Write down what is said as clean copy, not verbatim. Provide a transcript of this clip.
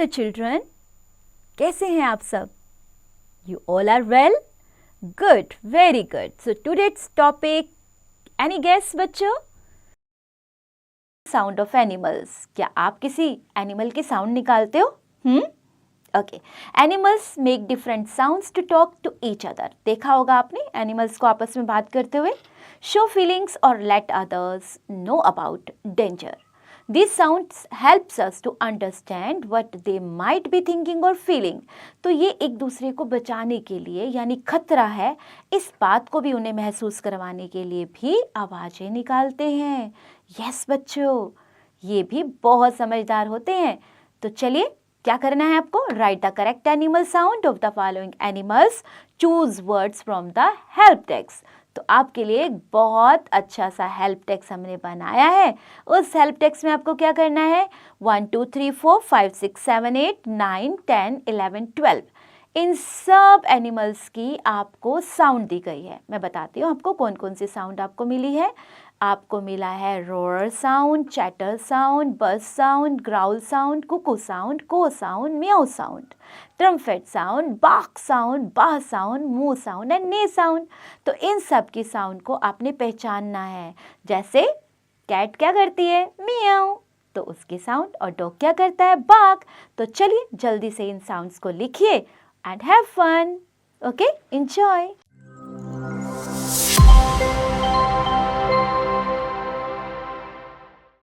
Hello children, कैसे हैं आप सब? You all are well? Good, very good. So today's topic, any guess बच्चों? Sound of animals. क्या आप किसी एनिमल के साउंड निकालते हो? Okay. Animals make different sounds to talk to each other. देखा होगा आपने एनिमल्स को आपस में बात करते हुए. शो फीलिंग्स और let others know about danger. These sounds helps us to understand what they might be thinking or feeling. तो ये एक दूसरे को बचाने के लिए यानी खतरा है, इस बात को भी उन्हें महसूस करवाने के लिए भी आवाज़ें निकालते हैं. यस बच्चों, ये भी बहुत समझदार होते हैं. तो चलिए, क्या करना है आपको? Right the correct animal sound of the following animals. Choose words from the help text. तो आपके लिए एक बहुत अच्छा सा हेल्प टेक्स्ट हमने बनाया है. उस हेल्प टेक्स्ट में आपको क्या करना है? 1 2 3 4 5 6 7 8 9 10 11 12 इन सब एनिमल्स की आपको साउंड दी गई है. मैं बताती हूँ आपको कौन कौन सी साउंड आपको मिली है. आपको मिला है roar sound, chatter sound, buzz sound, growl sound, cuckoo sound, coo sound, meow sound, trumpet sound, bark sound, baa sound, moo sound and neigh sound. तो इन सब की साउंड को आपने पहचानना है. जैसे कैट क्या करती है? म्याऊ, तो उसकी साउंड. और डॉग क्या करता है? बाक. तो चलिए जल्दी से इन साउंड्स को लिखिए and have fun. Okay, enjoy.